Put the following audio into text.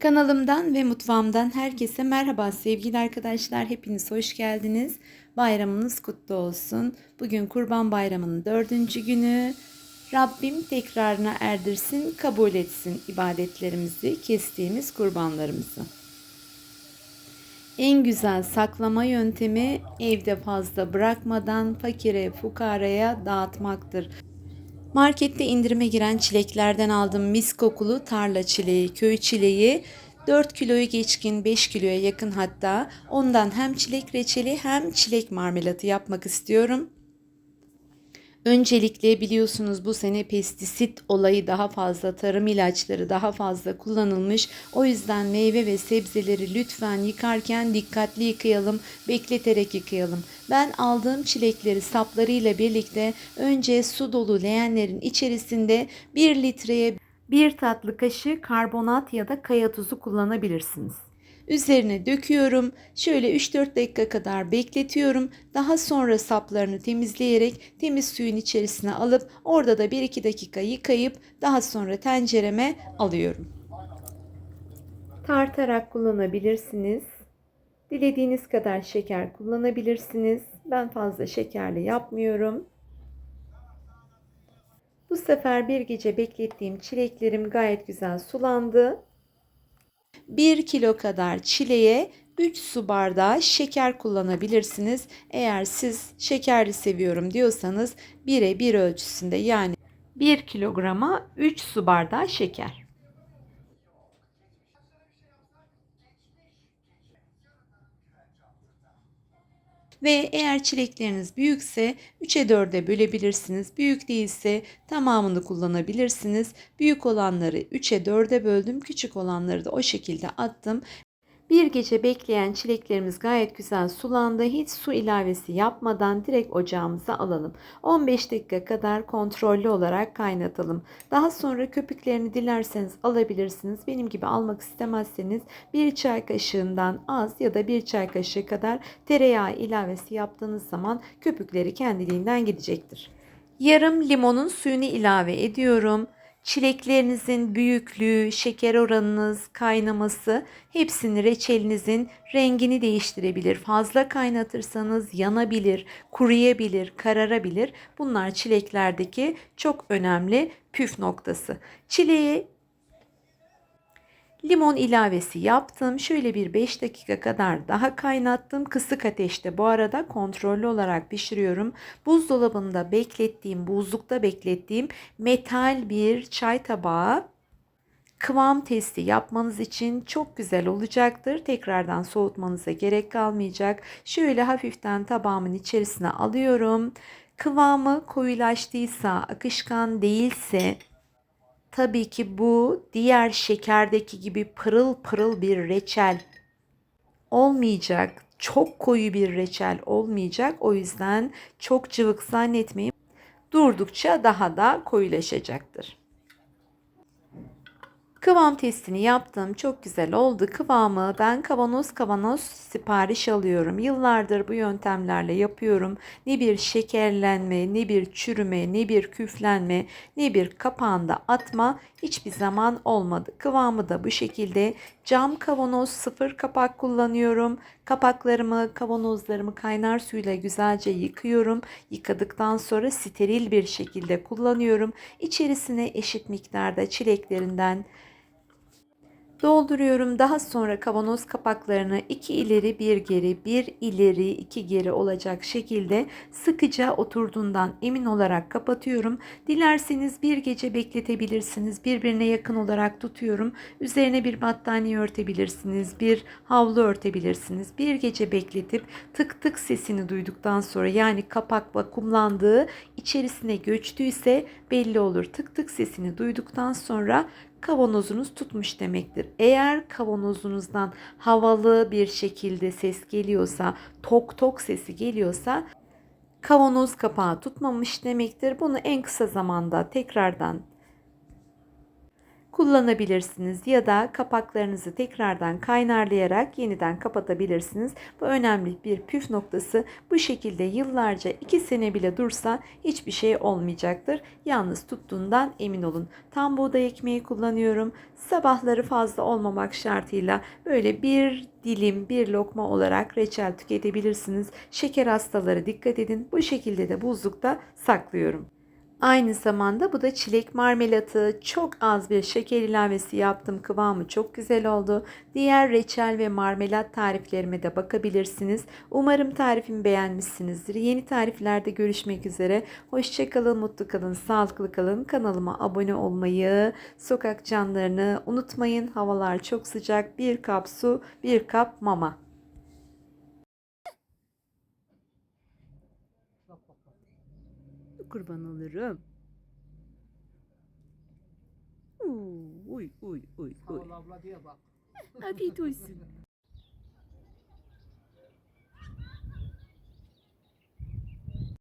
Kanalımdan ve mutfağımdan herkese merhaba sevgili arkadaşlar. Hepiniz hoş geldiniz. Bayramınız kutlu olsun. Bugün Kurban Bayramı'nın 4. günü. Rabbim tekrarına erdirsin, kabul etsin ibadetlerimizi, kestiğimiz kurbanlarımızı. En güzel saklama yöntemi evde fazla bırakmadan fakire, fukaraya dağıtmaktır. Markette indirime giren çileklerden aldığım mis kokulu tarla çileği, köy çileği 4 kiloyu geçkin, 5 kiloya yakın hatta. Ondan hem çilek reçeli hem çilek marmelatı yapmak istiyorum. Öncelikle biliyorsunuz bu sene pestisit olayı daha fazla, tarım ilaçları daha fazla kullanılmış. O yüzden meyve ve sebzeleri lütfen yıkarken dikkatli yıkayalım, bekleterek yıkayalım. Ben aldığım çilekleri saplarıyla birlikte önce su dolu leğenlerin içerisinde 1 litreye 1 tatlı kaşığı karbonat ya da kaya tuzu kullanabilirsiniz. Üzerine döküyorum. Şöyle 3-4 dakika kadar bekletiyorum. Daha sonra saplarını temizleyerek temiz suyun içerisine alıp orada da 1-2 dakika yıkayıp daha sonra tencereme alıyorum. Tartarak kullanabilirsiniz. Dilediğiniz kadar şeker kullanabilirsiniz. Ben fazla şekerli yapmıyorum. Bu sefer bir gece beklettiğim çileklerim gayet güzel sulandı. 1 kilo kadar çileğe 3 su bardağı şeker kullanabilirsiniz. Eğer siz şekerli seviyorum diyorsanız 1'e 1 ölçüsünde yani 1 kilograma 3 su bardağı şeker. Ve eğer çilekleriniz büyükse 3'e 4'e bölebilirsiniz. Büyük değilse tamamını kullanabilirsiniz. Büyük olanları 3'e 4'e böldüm. Küçük olanları da o şekilde attım. Bir gece bekleyen çileklerimiz gayet güzel sulandı. Hiç su ilavesi yapmadan direkt ocağımıza alalım. 15 dakika kadar kontrollü olarak kaynatalım. Daha sonra köpüklerini dilerseniz alabilirsiniz. Benim gibi almak istemezseniz 1 çay kaşığından az ya da 1 çay kaşığı kadar tereyağı ilavesi yaptığınız zaman köpükleri kendiliğinden gidecektir. Yarım limonun suyunu ilave ediyorum. Çileklerinizin büyüklüğü, şeker oranınız, kaynaması hepsini reçelinizin rengini değiştirebilir. Fazla kaynatırsanız yanabilir, kuruyabilir, kararabilir. Bunlar çileklerdeki çok önemli püf noktası. Çileği limon ilavesi yaptım. Şöyle bir 5 dakika kadar daha kaynattım. Kısık ateşte bu arada kontrollü olarak pişiriyorum. Buzdolabında beklettiğim, buzlukta beklettiğim metal bir çay tabağı kıvam testi yapmanız için çok güzel olacaktır. Tekrardan soğutmanıza gerek kalmayacak. Şöyle hafiften tabağımın içerisine alıyorum. Kıvamı koyulaştıysa, akışkan değilse tabii ki bu diğer şekerdeki gibi pırıl pırıl bir reçel olmayacak. Çok koyu bir reçel olmayacak. O yüzden çok cıvık zannetmeyin. Durdukça daha da koyulaşacaktır. Kıvam testini yaptım. Çok güzel oldu. Kıvamı ben kavanoz kavanoz sipariş alıyorum. Yıllardır bu yöntemlerle yapıyorum. Ne bir şekerlenme, ne bir çürüme, ne bir küflenme, ne bir kapağında atma hiçbir zaman olmadı. Kıvamı da bu şekilde. Cam kavanoz sıfır kapak kullanıyorum. Kapaklarımı, kavanozlarımı kaynar suyla güzelce yıkıyorum. Yıkadıktan sonra steril bir şekilde kullanıyorum. İçerisine eşit miktarda çileklerinden dolduruyorum. Daha sonra kavanoz kapaklarını 2 ileri 1 geri, 1 ileri 2 geri olacak şekilde sıkıca oturduğundan emin olarak kapatıyorum. Dilerseniz bir gece bekletebilirsiniz. Birbirine yakın olarak tutuyorum. Üzerine bir battaniye örtebilirsiniz. Bir havlu örtebilirsiniz. Bir gece bekletip tık tık sesini duyduktan sonra yani kapak vakumlandığı içerisine göçtüyse belli olur. Tık tık sesini duyduktan sonra kavanozunuz tutmuş demektir. Eğer kavanozunuzdan havalı bir şekilde ses geliyorsa, tok tok sesi geliyorsa kavanoz kapağı tutmamış demektir. Bunu en kısa zamanda tekrardan kullanabilirsiniz ya da kapaklarınızı tekrardan kaynarlayarak yeniden kapatabilirsiniz. Bu önemli bir püf noktası. Bu şekilde yıllarca 2 sene bile dursa hiçbir şey olmayacaktır. Yalnız tuttuğundan emin olun. Tam buğday ekmeği kullanıyorum. Sabahları fazla olmamak şartıyla böyle bir dilim, bir lokma olarak reçel tüketebilirsiniz. Şeker hastaları dikkat edin. Bu şekilde de buzlukta saklıyorum. Aynı zamanda bu da çilek marmelatı. Çok az bir şeker ilavesi yaptım. Kıvamı çok güzel oldu. Diğer reçel ve marmelat tariflerime de bakabilirsiniz. Umarım tarifimi beğenmişsinizdir. Yeni tariflerde görüşmek üzere. Hoşça kalın, mutlu kalın, sağlıklı kalın. Kanalıma abone olmayı, sokak canlarını unutmayın. Havalar çok sıcak. Bir kap su, bir kap mama. Kurban olurum. Uy uy uy uy. Sağ ol abla diye bak. Afiyet olsun.